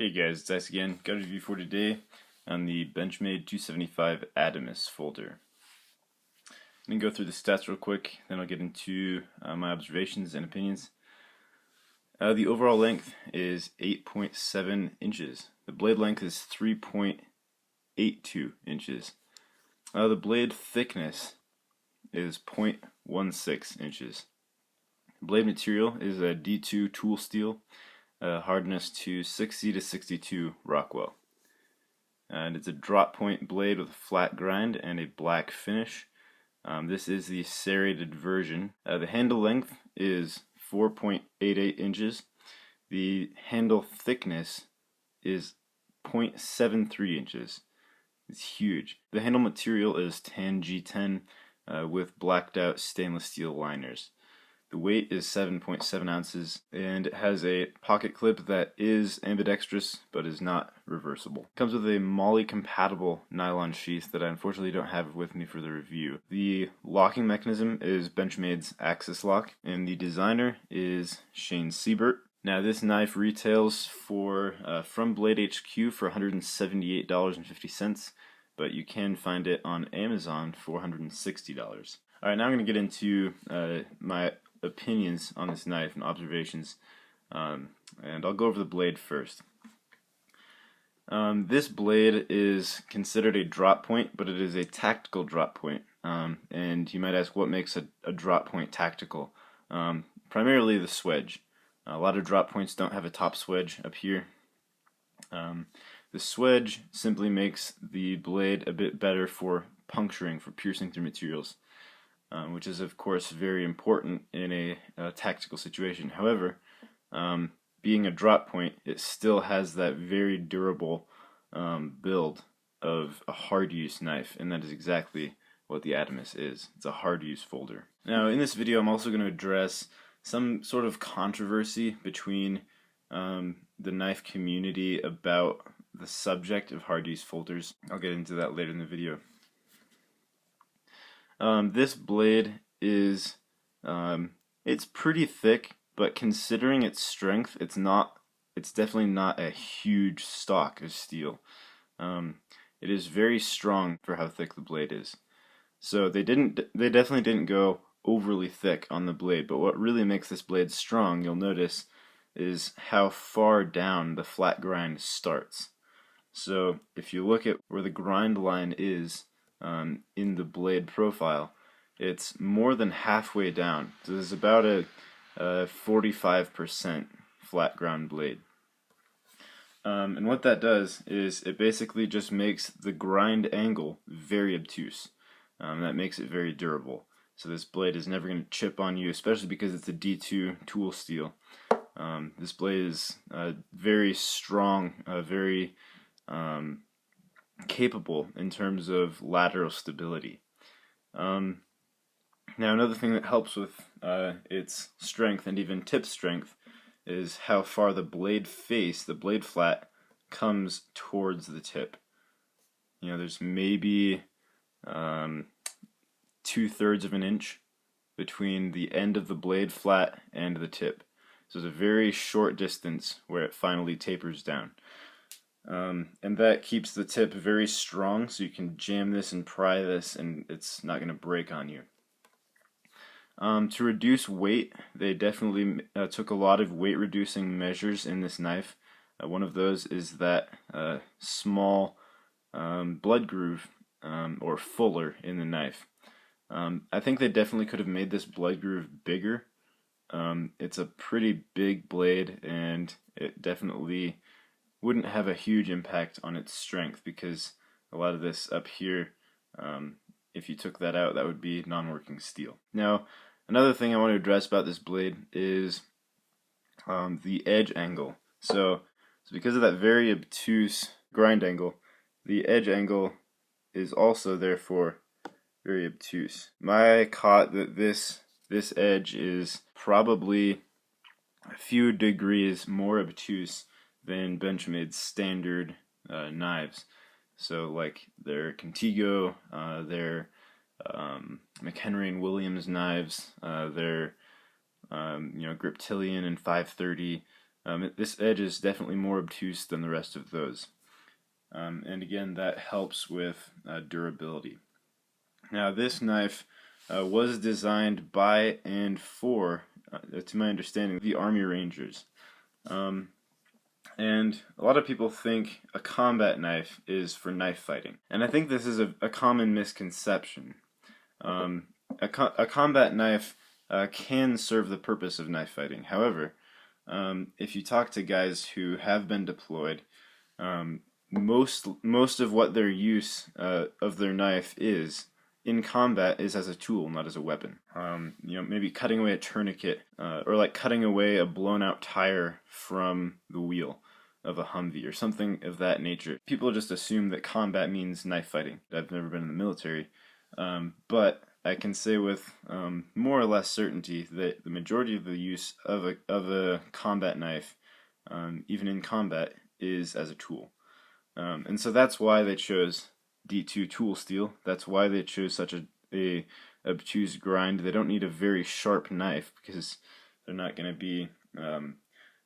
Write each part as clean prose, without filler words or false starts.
Hey guys, it's Ice again. Got a review for today on the Benchmade 275 Adamas folder. I'm going to go through the stats real quick, then I'll get into my observations and opinions. The overall length is 8.7 inches. The blade length is 3.82 inches. The blade thickness is 0.16 inches. Blade material is a D2 tool steel. Hardness to 60 to 62 Rockwell. And it's a drop point blade with a flat grind and a black finish. This is the serrated version. The handle length is 4.88 inches. The handle thickness is 0.73 inches. It's huge. The handle material is tan G10 with blacked out stainless steel liners. The weight is 7.7 ounces, and it has a pocket clip that is ambidextrous, but is not reversible. It comes with a MOLLE-compatible nylon sheath that I unfortunately don't have with me for the review. The locking mechanism is Benchmade's Axis Lock, and the designer is Shane Siebert. Now this knife retails for from Blade HQ for $178.50, but you can find it on Amazon for $160. Alright, now I'm going to get into my opinions on this knife and observations, and I'll go over the blade first. This blade is considered a drop point, but it is a tactical drop point, and you might ask what makes a drop point tactical. Primarily the swedge. A lot of drop points don't have a top swedge up here. The swedge simply makes the blade a bit better for puncturing, for piercing through materials. Which is of course very important in a tactical situation. However, being a drop point, it still has that very durable build of a hard use knife, and that is exactly what the Adamas is. It's a hard use folder. Now in this video I'm also going to address some sort of controversy between the knife community about the subject of hard use folders. I'll get into that later in the video. This blade is, it's pretty thick, but considering its strength, it's definitely not a huge stock of steel. It is very strong for how thick the blade is. So they definitely didn't go overly thick on the blade, but what really makes this blade strong, you'll notice, is how far down the flat grind starts. So if you look at where the grind line is, in the blade profile, it's more than halfway down. So there's about a 45% flat ground blade. And what that does is it basically just makes the grind angle very obtuse. That makes it very durable. So this blade is never going to chip on you, especially because it's a D2 tool steel. This blade is very strong, very capable in terms of lateral stability. Now another thing that helps with its strength and even tip strength is how far the blade face, the blade flat, comes towards the tip. You know, there's maybe 2/3 of an inch between the end of the blade flat and the tip. So it's a very short distance where it finally tapers down. And that keeps the tip very strong, so you can jam this and pry this and it's not going to break on you. To reduce weight, they definitely took a lot of weight reducing measures in this knife. One of those is that small blood groove or fuller in the knife. I think they definitely could have made this blood groove bigger. It's a pretty big blade, and it definitely wouldn't have a huge impact on its strength, because a lot of this up here, if you took that out, that would be non-working steel. Now, another thing I want to address about this blade is the edge angle. So because of that very obtuse grind angle, the edge angle is also therefore very obtuse. I caught that this edge is probably a few degrees more obtuse than Benchmade's standard knives. So like their Contigo, their McHenry and Williams knives, their Griptilian and 530, This edge is definitely more obtuse than the rest of those. And again, that helps with durability. Now, this knife was designed by and for, to my understanding, the Army Rangers. And a lot of people think a combat knife is for knife fighting. And I think this is a common misconception. A combat knife can serve the purpose of knife fighting. However, if you talk to guys who have been deployed, most of what their use of their knife is in combat is as a tool, not as a weapon. Maybe cutting away a tourniquet, or like cutting away a blown out tire from the wheel of a Humvee or something of that nature. People just assume that combat means knife fighting. I've never been in the military, but I can say with more or less certainty that the majority of the use of a combat knife, even in combat, is as a tool. And so that's why they chose D2 tool steel. That's why they chose such a obtuse grind. They don't need a very sharp knife because they're not going to be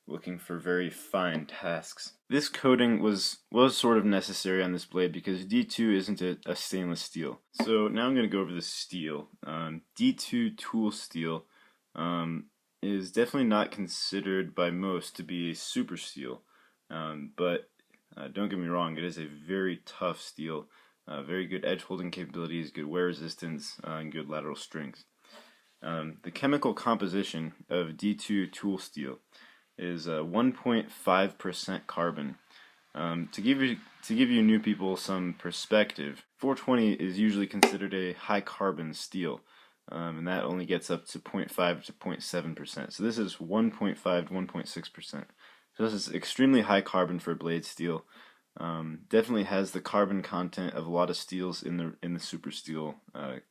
looking for very fine tasks. This coating was sort of necessary on this blade because D2 isn't a stainless steel. So now I'm going to go over the steel. D2 tool steel is definitely not considered by most to be a super steel, but don't get me wrong, it is a very tough steel. Very good edge holding capabilities, good wear resistance, and good lateral strength. The chemical composition of D2 tool steel is 1.5% carbon. To give you new people some perspective, 420 is usually considered a high carbon steel, and that only gets up to 0.5 to 0.7%. So this is 1.5 to 1.6%. So this is extremely high carbon for blade steel. Definitely has the carbon content of a lot of steels in the super steel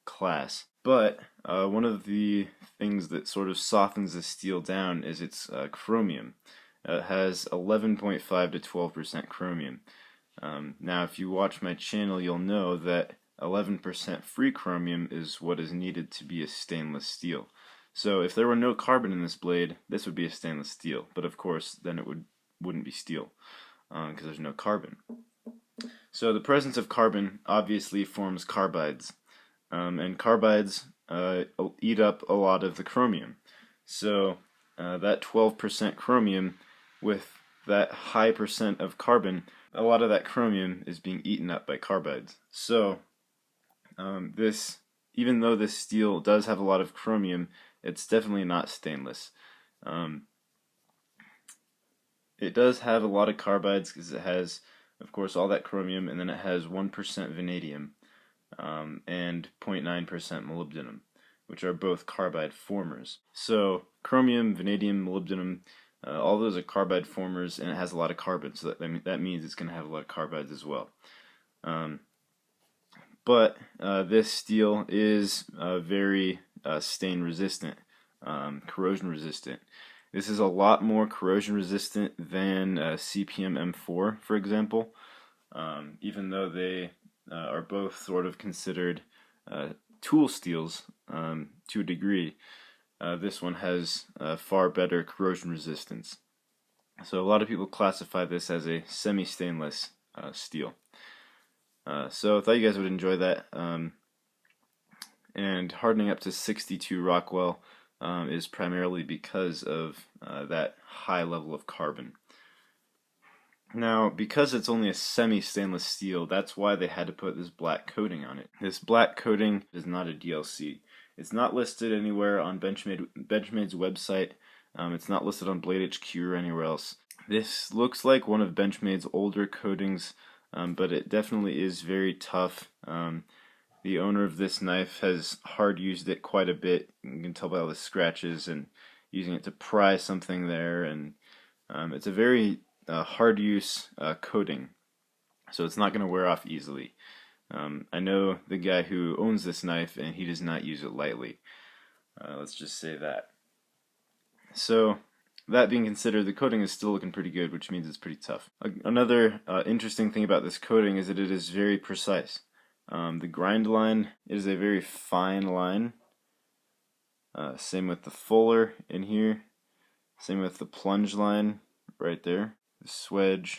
class. But one of the things that sort of softens the steel down is its chromium. It has 11.5 to 12% chromium. Now, if you watch my channel, you'll know that 11% free chromium is what is needed to be a stainless steel. So if there were no carbon in this blade, this would be a stainless steel. But of course, then it wouldn't be steel because there's no carbon. So the presence of carbon obviously forms carbides, and carbides eat up a lot of the chromium. So that 12% chromium with that high percent of carbon, a lot of that chromium is being eaten up by carbides. So even though this steel does have a lot of chromium, it's definitely not stainless. It does have a lot of carbides because it has, of course, all that chromium, and then it has 1% vanadium and 0.9% molybdenum, which are both carbide formers. So chromium, vanadium, molybdenum, all those are carbide formers, and it has a lot of carbon, so that means it's going to have a lot of carbides as well. But this steel is very stain resistant, corrosion resistant. This is a lot more corrosion resistant than CPM M4, for example, even though they are both sort of considered tool steels to a degree. This one has far better corrosion resistance. So a lot of people classify this as a semi-stainless steel. So I thought you guys would enjoy that. And hardening up to 62 Rockwell is primarily because of that high level of carbon. Now, because it's only a semi-stainless steel, that's why they had to put this black coating on it. This black coating is not a DLC. It's not listed anywhere on Benchmade's website. It's not listed on Blade HQ or anywhere else. This looks like one of Benchmade's older coatings, but it definitely is very tough. The owner of this knife has hard used it quite a bit. You can tell by all the scratches and using it to pry something there, and it's a very hard use coating, so it's not going to wear off easily. I know the guy who owns this knife, and he does not use it lightly. Let's just say that. So that being considered, the coating is still looking pretty good, which means it's pretty tough. Another interesting thing about this coating is that it is very precise. The grind line is a very fine line. Same with the fuller in here. Same with the plunge line. right there. The swedge,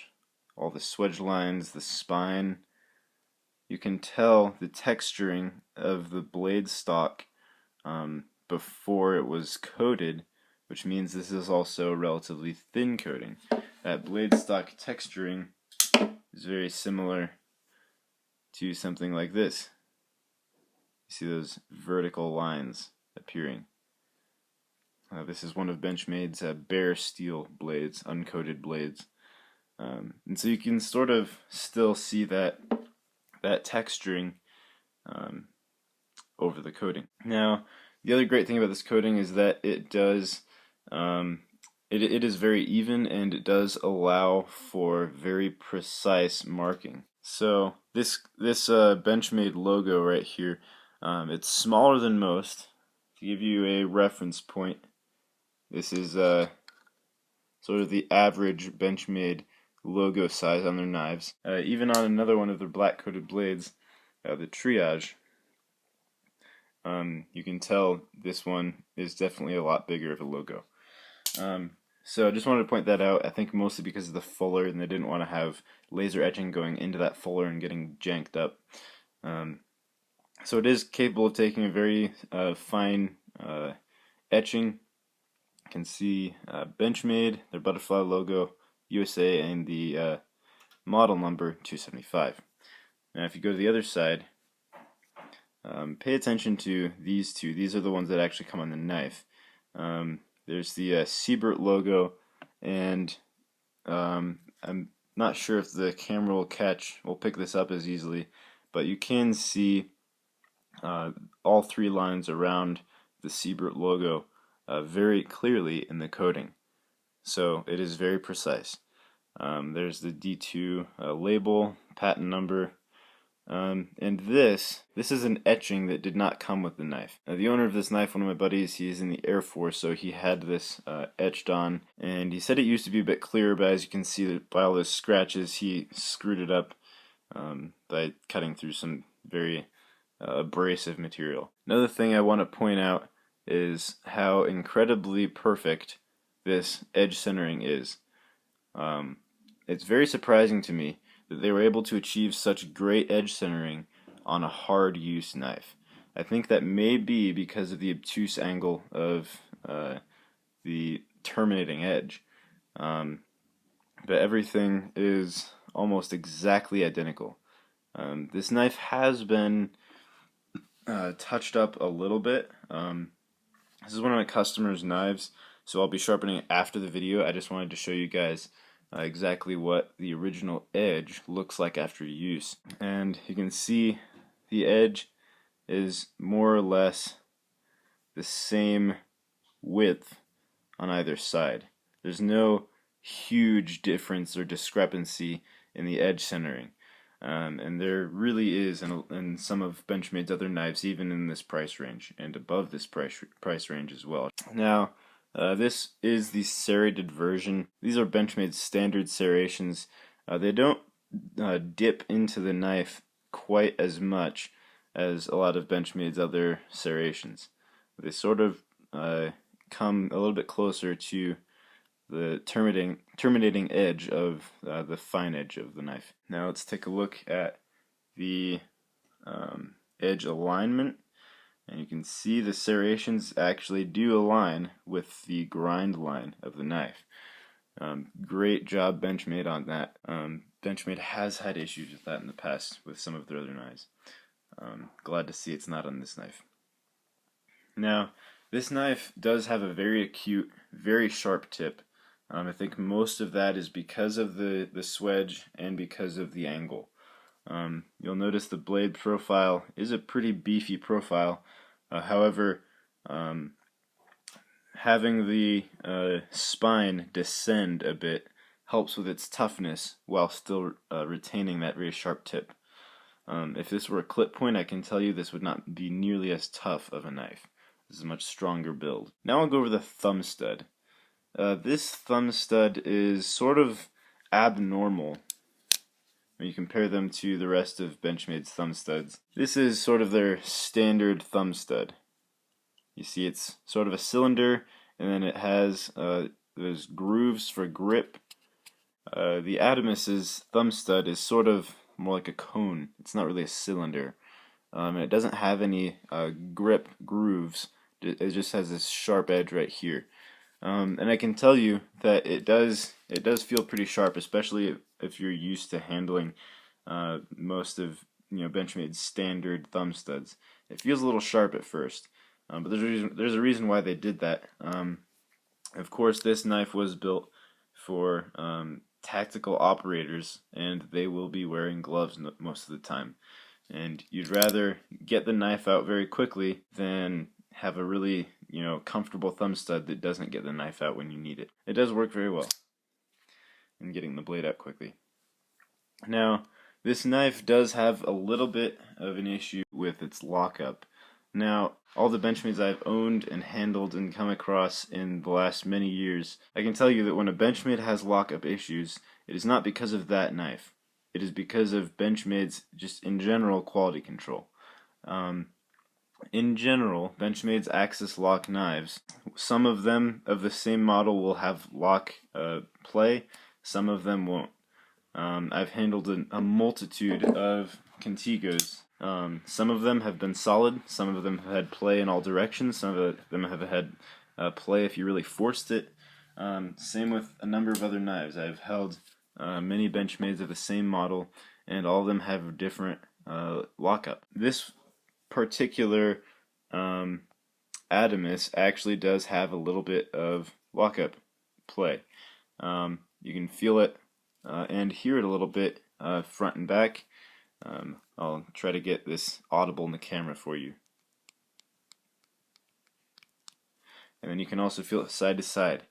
all the swedge lines, the spine. You can tell the texturing of the blade stock before it was coated, which means this is also a relatively thin coating. That blade stock texturing is very similar to something like this. You see those vertical lines appearing. This is one of Benchmade's bare steel blades, uncoated blades. And so you can sort of still see that texturing over the coating. Now, the other great thing about this coating is that it does it is very even, and it does allow for very precise marking. So this Benchmade logo right here, it's smaller than most. To give you a reference point, this is sort of the average Benchmade logo size on their knives. Even on another one of their black coated blades, the Triage, you can tell this one is definitely a lot bigger of a logo. So I just wanted to point that out. I think mostly because of the fuller, and they didn't want to have laser etching going into that fuller and getting janked up. So it is capable of taking a very fine etching. You can see Benchmade, their butterfly logo, USA, and the model number 275. Now if you go to the other side, pay attention to these two. These are the ones that actually come on the knife. There's the Siebert logo, and I'm not sure if the camera will pick this up as easily, but you can see all three lines around the Siebert logo very clearly in the coating. So it is very precise. There's the D2 label, patent number, and this is an etching that did not come with the knife. Now, the owner of this knife, one of my buddies, he's in the Air Force, so he had this etched on, and he said it used to be a bit clearer, but as you can see by all those scratches, he screwed it up by cutting through some very abrasive material. Another thing I want to point out is how incredibly perfect this edge centering is. It's very surprising to me that they were able to achieve such great edge centering on a hard use knife. I think that may be because of the obtuse angle of the terminating edge. But everything is almost exactly identical. This knife has been touched up a little bit. This is one of my customer's knives, so I'll be sharpening it after the video. I just wanted to show you guys exactly what the original edge looks like after use. And you can see the edge is more or less the same width on either side. There's no huge difference or discrepancy in the edge centering. And there really is in some of Benchmade's other knives, even in this price range and above this price range as well. Now, this is the serrated version. These are Benchmade's standard serrations. They don't dip into the knife quite as much as a lot of Benchmade's other serrations. They sort of come a little bit closer to the terminating edge of the fine edge of the knife. Now let's take a look at the edge alignment. And you can see the serrations actually do align with the grind line of the knife. Great job Benchmade on that. Benchmade has had issues with that in the past with some of their other knives. Glad to see it's not on this knife. Now, this knife does have a very acute, very sharp tip. I think most of that is because of the swedge and because of the angle. You'll notice the blade profile is a pretty beefy profile. However, having the spine descend a bit helps with its toughness while still retaining that very sharp tip. If this were a clip point, I can tell you this would not be nearly as tough of a knife. This is a much stronger build. Now I'll go over the thumb stud. This thumb stud is sort of abnormal when you compare them to the rest of Benchmade's thumb studs. This is sort of their standard thumb stud. You see it's sort of a cylinder, and then it has those grooves for grip The Adamas's thumb stud is sort of more like a cone. It's not really a cylinder. And it doesn't have any grip grooves. It just has this sharp edge right here. And I can tell you that it does feel pretty sharp, especially if you're used to handling most of Benchmade's standard thumb studs. It feels a little sharp at first, but there's a reason why they did that. Of course, this knife was built for tactical operators, and they will be wearing gloves most of the time. And you'd rather get the knife out very quickly than have a really, comfortable thumb stud that doesn't get the knife out when you need it. It does work very well in getting the blade out quickly. Now, this knife does have a little bit of an issue with its lockup. Now, all the Benchmades I've owned and handled and come across in the last many years, I can tell you that when a Benchmade has lockup issues, it is not because of that knife. It is because of Benchmade's, just in general, quality control. In general, Benchmade's Axis lock knives, some of them of the same model will have lock play, some of them won't. I've handled a multitude of Contigos. Some of them have been solid, some of them have had play in all directions, some of them have had play if you really forced it. Same with a number of other knives. I've held many Benchmades of the same model, and all of them have different lockup. This particular Adamas actually does have a little bit of lockup play. You can feel it and hear it a little bit front and back. I'll try to get this audible in the camera for you. And then you can also feel it side to side.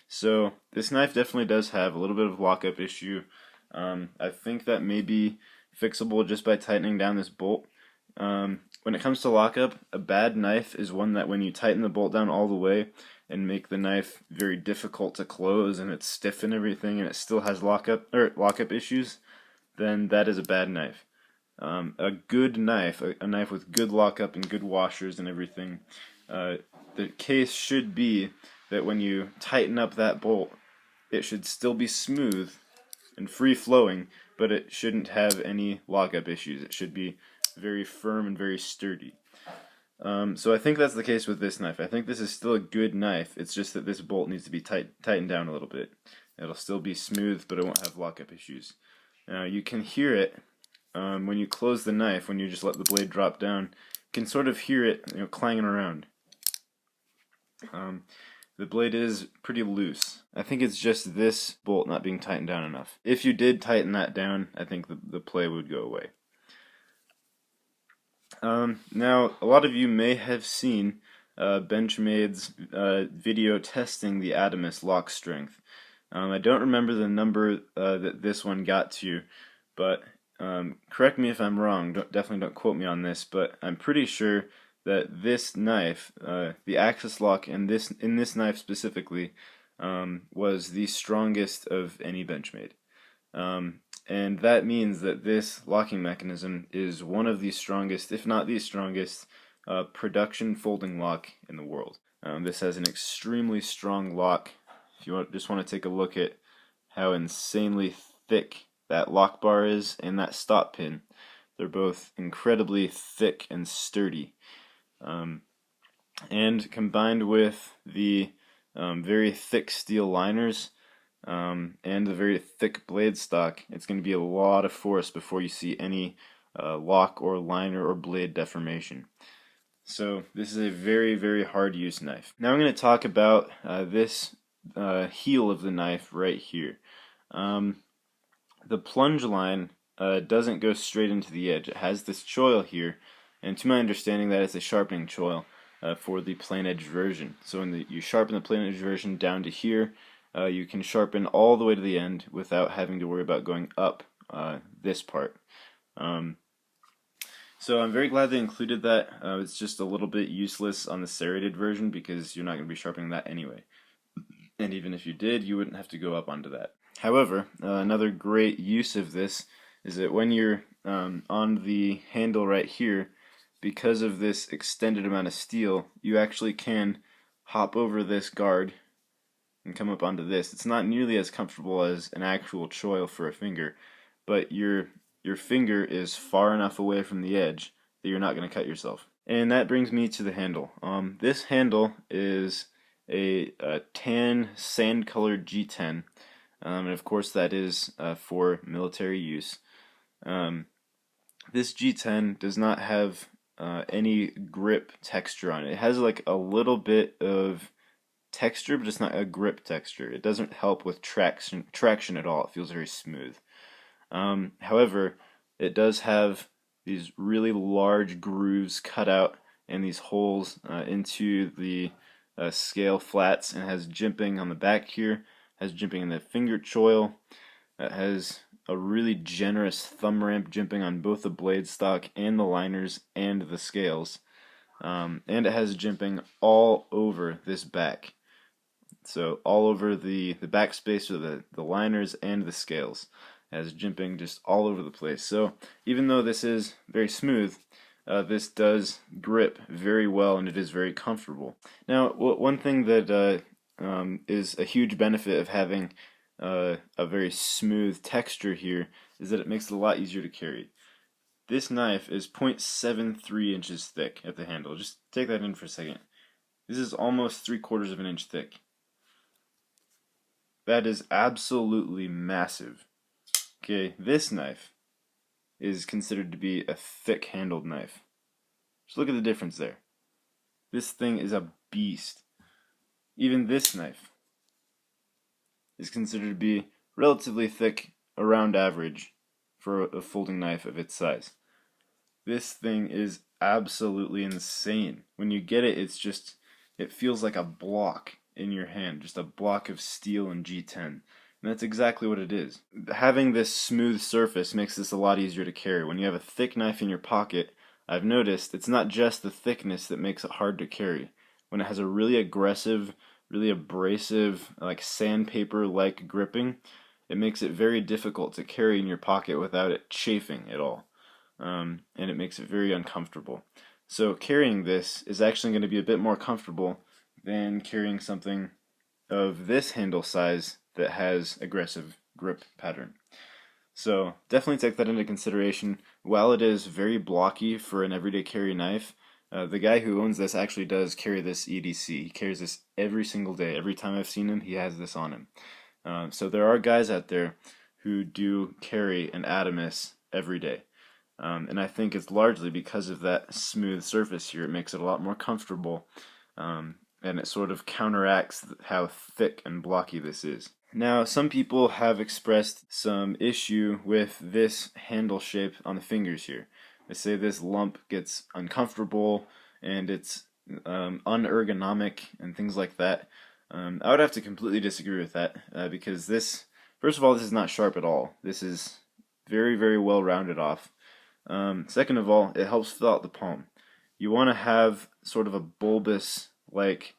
So this knife definitely does have a little bit of lockup issue. I think that may be fixable just by tightening down this bolt. When it comes to lockup, a bad knife is one that when you tighten the bolt down all the way and make the knife very difficult to close and it's stiff and everything and it still has lockup issues, then that is a bad knife. A good knife, a knife with good lockup and good washers and everything, the case should be that when you tighten up that bolt, it should still be smooth and free-flowing, but it shouldn't have any lockup issues. It should be very firm and very sturdy. So I think that's the case with this knife. I think this is still a good knife. It's just that this bolt needs to be tightened down a little bit. It'll still be smooth, but it won't have lockup issues. Now you can hear it when you close the knife, when you just let the blade drop down. You can sort of hear it, clanging around. The blade is pretty loose. I think it's just this bolt not being tightened down enough. If you did tighten that down, I think the play would go away. Now, a lot of you may have seen Benchmade's video testing the Adamas lock strength. I don't remember the number that this one got to, but correct me if I'm wrong. Definitely don't quote me on this, but I'm pretty sure that this knife, the Axis lock, and in this knife specifically, was the strongest of any Benchmade. And that means that this locking mechanism is one of the strongest, if not the strongest, production folding lock in the world. This has an extremely strong lock. If you just want to take a look at how insanely thick that lock bar is and that stop pin, they're both incredibly thick and sturdy. And combined with the very thick steel liners and the very thick blade stock, it's going to be a lot of force before you see any lock or liner or blade deformation. So this is a very, very hard use knife. Now I'm going to talk about this heel of the knife right here. The plunge line doesn't go straight into the edge. It has this choil here, and to my understanding that is a sharpening choil for the plain edge version. So when you sharpen the plain edge version down to here, you can sharpen all the way to the end without having to worry about going up this part. So I'm very glad they included that. It's just a little bit useless on the serrated version because you're not going to be sharpening that anyway. And even if you did, you wouldn't have to go up onto that. However, another great use of this is that when you're on the handle right here, because of this extended amount of steel, you actually can hop over this guard and come up onto this. It's not nearly as comfortable as an actual choil for a finger, but your finger is far enough away from the edge that you're not going to cut yourself. And that brings me to the handle. This handle is a tan sand-colored G10, and of course that is for military use. This G10 does not have any grip texture on it. It has like a little bit of texture, but it's not a grip texture. It doesn't help with traction at all. It feels very smooth. However, it does have these really large grooves cut out and these holes into the scale flats, and has jimping on the back here, has jimping in the finger choil, it has a really generous thumb ramp jimping on both the blade stock and the liners and the scales, and it has jimping all over this back. So all over the back space of the liners and the scales. It has jimping just all over the place. So even though this is very smooth, this does grip very well, and it is very comfortable. Now, one thing that is a huge benefit of having a very smooth texture here is that it makes it a lot easier to carry. This knife is 0.73 inches thick at the handle. Just take that in for a second. This is almost 3/4 of an inch thick. That is absolutely massive. Okay, this knife is considered to be a thick-handled knife. Just look at the difference there. This thing is a beast. Even this knife is considered to be relatively thick, around average, for a folding knife of its size. This thing is absolutely insane. When you get it, it feels like a block in your hand, just a block of steel and G10. And that's exactly what it is. Having this smooth surface makes this a lot easier to carry. When you have a thick knife in your pocket, I've noticed it's not just the thickness that makes it hard to carry. When it has a really aggressive, really abrasive, like sandpaper-like gripping, it makes it very difficult to carry in your pocket without it chafing at all. And it makes it very uncomfortable. So carrying this is actually going to be a bit more comfortable than carrying something of this handle size that has aggressive grip pattern. So definitely take that into consideration. While it is very blocky for an everyday carry knife, the guy who owns this actually does carry this EDC. He carries this every single day. Every time I've seen him, he has this on him. So there are guys out there who do carry an Adamas every day. And I think it's largely because of that smooth surface here. It makes it a lot more comfortable, and it sort of counteracts how thick and blocky this is. Now, some people have expressed some issue with this handle shape on the fingers here. They say this lump gets uncomfortable and it's unergonomic and things like that. I would have to completely disagree with that because this, first of all, this is not sharp at all. This is very, very well rounded off. Second of all, it helps fill out the palm. You want to have sort of a bulbous-like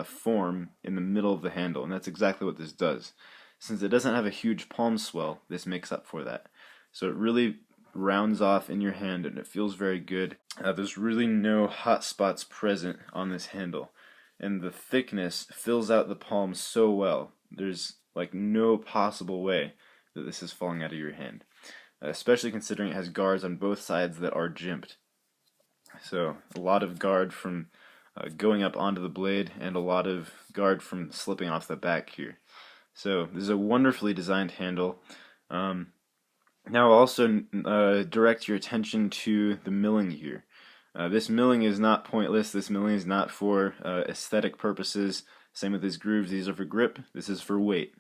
form in the middle of the handle, and that's exactly what this does. Since it doesn't have a huge palm swell, this makes up for that. So it really rounds off in your hand, and it feels very good. There's really no hot spots present on this handle, and the thickness fills out the palm so well. There's like no possible way that this is falling out of your hand, especially considering it has guards on both sides that are jimped. So a lot of guard from going up onto the blade, and a lot of guard from slipping off the back here. So this is a wonderfully designed handle. Now also direct your attention to the milling here. This milling is not pointless. This milling is not for aesthetic purposes. Same with these grooves. These are for grip. This is for weight.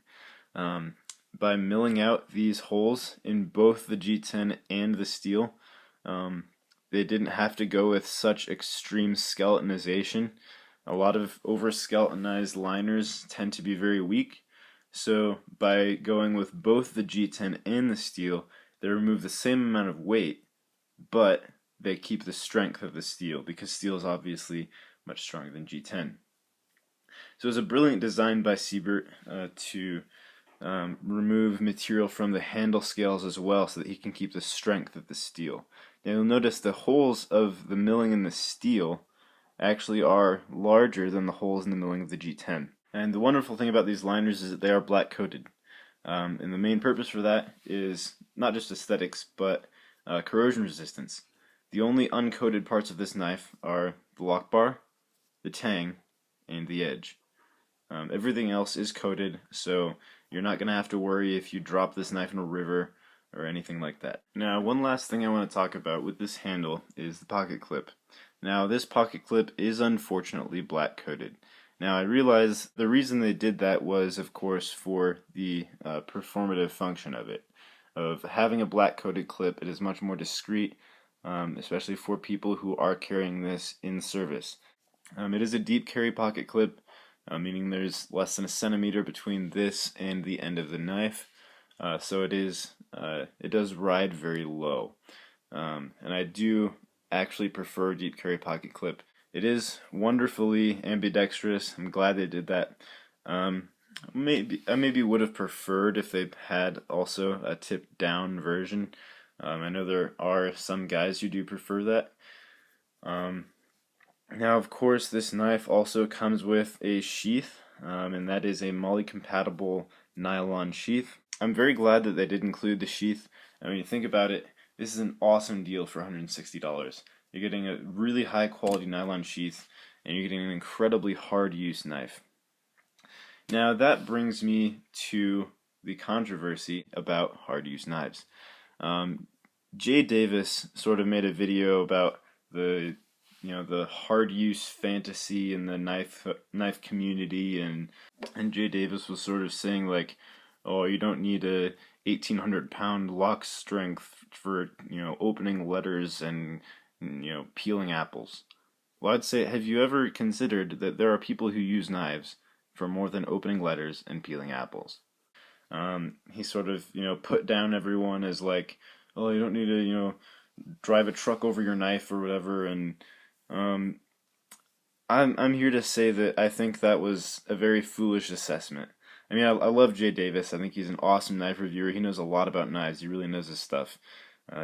By milling out these holes in both the G10 and the steel, they didn't have to go with such extreme skeletonization. A lot of over-skeletonized liners tend to be very weak, so by going with both the G10 and the steel, they remove the same amount of weight, but they keep the strength of the steel, because steel is obviously much stronger than G10. So it was a brilliant design by Siebert to remove material from the handle scales as well, so that he can keep the strength of the steel. Now you'll notice the holes of the milling in the steel actually are larger than the holes in the milling of the G10. And the wonderful thing about these liners is that they are black coated. And the main purpose for that is not just aesthetics, but corrosion resistance. The only uncoated parts of this knife are the lock bar, the tang, and the edge. Everything else is coated, so you're not going to have to worry if you drop this knife in a river or anything like that. Now, one last thing I want to talk about with this handle is the pocket clip. Now, this pocket clip is unfortunately black coated. Now, I realize the reason they did that was, of course, for the performative function of it. Of having a black coated clip, it is much more discreet, especially for people who are carrying this in service. It is a deep carry pocket clip, meaning there's less than a centimeter between this and the end of the knife, so it does ride very low, and I do actually prefer deep carry pocket clip. It is wonderfully ambidextrous. I'm glad they did that. I maybe would have preferred if they had also a tip down version. I know there are some guys who do prefer that. Now, of course, this knife also comes with a sheath, and that is a MOLLE-compatible nylon sheath. I'm very glad that they did include the sheath. I mean, think about it, this is an awesome deal for $160. You're getting a really high quality nylon sheath, and you're getting an incredibly hard use knife. Now, that brings me to the controversy about hard use knives. jdavis sort of made a video about the hard use fantasy in the knife community, and jdavis was sort of saying like, oh, you don't need a 1,800-pound lock strength for opening letters and peeling apples. Well, I'd say, have you ever considered that there are people who use knives for more than opening letters and peeling apples? He sort of put down everyone as like, oh, you don't need to drive a truck over your knife or whatever, and I'm here to say that I think that was a very foolish assessment. I mean, I love jdavis. I think he's an awesome knife reviewer. He knows a lot about knives. He really knows his stuff.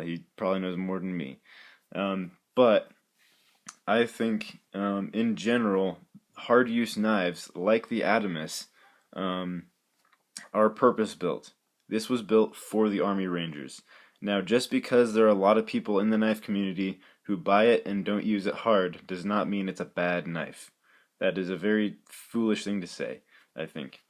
He probably knows more than me. But I think, in general, hard use knives like the Adamas are purpose built. This was built for the Army Rangers. Now, just because there are a lot of people in the knife community who buy it and don't use it hard does not mean it's a bad knife. That is a very foolish thing to say, I think.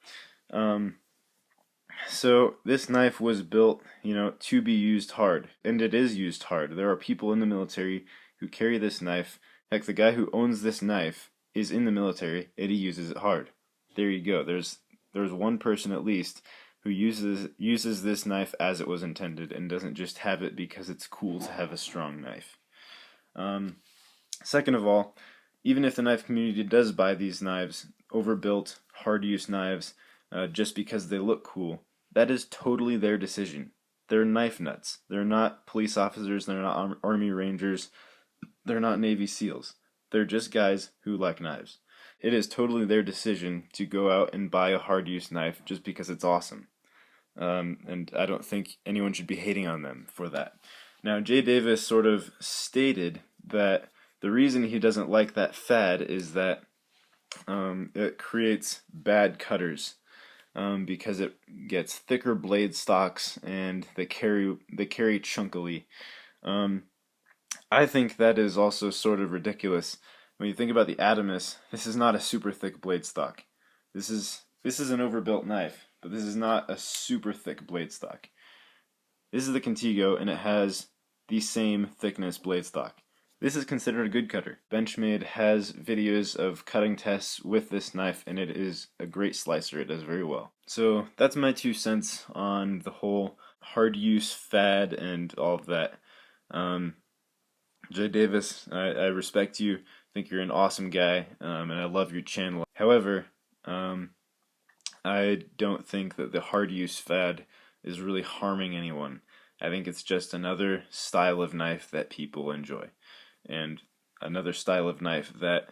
So this knife was built, to be used hard, and it is used hard. There are people in the military who carry this knife. Heck, the guy who owns this knife is in the military, and he uses it hard. There you go. There's one person at least who uses this knife as it was intended and doesn't just have it because it's cool to have a strong knife. Second of all, even if the knife community does buy these knives, overbuilt, hard-use knives, just because they look cool, that is totally their decision. They're knife nuts. They're not police officers, they're not Army Rangers, they're not Navy SEALs. They're just guys who like knives. It is totally their decision to go out and buy a hard-use knife just because it's awesome. And I don't think anyone should be hating on them for that. Now, jdavis sort of stated that the reason he doesn't like that fad is that it creates bad cutters, because it gets thicker blade stocks and they carry chunkily. I think that is also sort of ridiculous. When you think about the Adamas, this is not a super thick blade stock. This is an overbuilt knife, but this is not a super thick blade stock. This is the Contigo, and it has the same thickness blade stock. This is considered a good cutter. Benchmade has videos of cutting tests with this knife, and it is a great slicer. It does very well. So that's my 2 cents on the whole hard use fad and all of that. jdavis, I respect you. I think you're an awesome guy, and I love your channel. However, I don't think that the hard use fad is really harming anyone. I think it's just another style of knife that people enjoy, and another style of knife that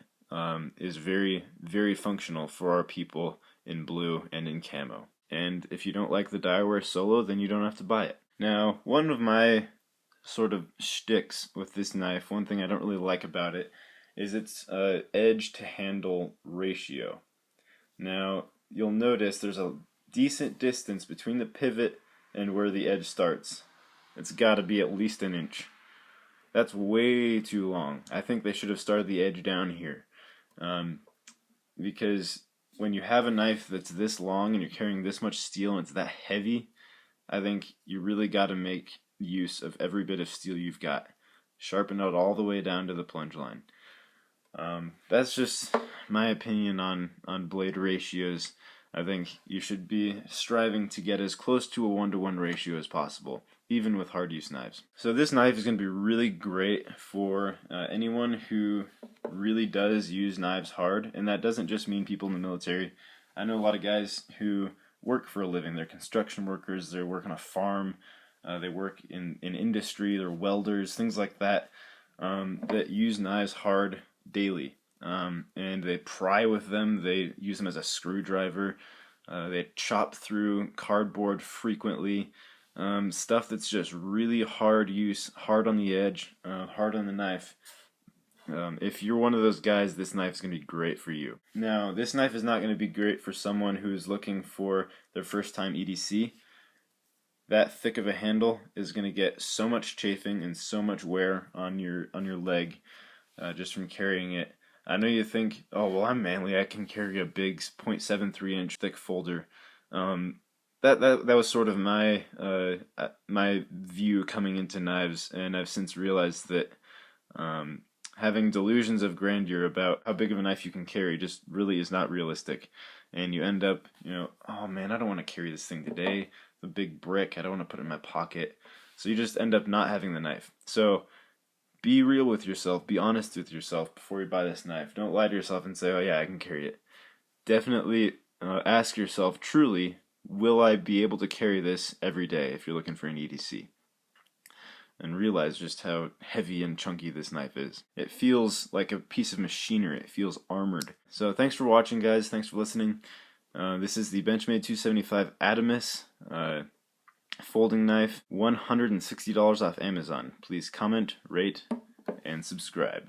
is very, very functional for our people in blue and in camo. And if you don't like the Diewear Solo, then you don't have to buy it. Now, one of my sort of shticks with this knife, one thing I don't really like about it, is its edge to handle ratio. Now, you'll notice there's a decent distance between the pivot and where the edge starts. It's got to be at least an inch. That's way too long. I think they should have started the edge down here. Because when you have a knife that's this long and you're carrying this much steel and it's that heavy, I think you really got to make use of every bit of steel you've got. Sharpen it all the way down to the plunge line. That's just my opinion on blade ratios. I think you should be striving to get as close to a 1-to-1 ratio as possible, even with hard use knives. So this knife is going to be really great for anyone who really does use knives hard, and that doesn't just mean people in the military. I know a lot of guys who work for a living. They're construction workers, they work on a farm, they work in industry, they're welders, things like that, that use knives hard daily. And they pry with them, they use them as a screwdriver, they chop through cardboard frequently, stuff that's just really hard use, hard on the edge, hard on the knife. If you're one of those guys, this knife is going to be great for you. Now, this knife is not going to be great for someone who's looking for their first time EDC. That thick of a handle is going to get so much chafing and so much wear on your leg just from carrying it. I know you think, oh well, I'm manly, I can carry a big 0.73 inch thick folder. That was sort of my my view coming into knives, and I've since realized that having delusions of grandeur about how big of a knife you can carry just really is not realistic. And you end up, oh man, I don't want to carry this thing today. The big brick, I don't want to put it in my pocket. So you just end up not having the knife. So be real with yourself, be honest with yourself before you buy this knife. Don't lie to yourself and say, oh yeah, I can carry it. Definitely ask yourself truly, will I be able to carry this every day if you're looking for an EDC? And realize just how heavy and chunky this knife is. It feels like a piece of machinery. It feels armored. So thanks for watching, guys. Thanks for listening. This is the Benchmade 275 Adamas folding knife, $160 off Amazon. Please comment, rate, and subscribe.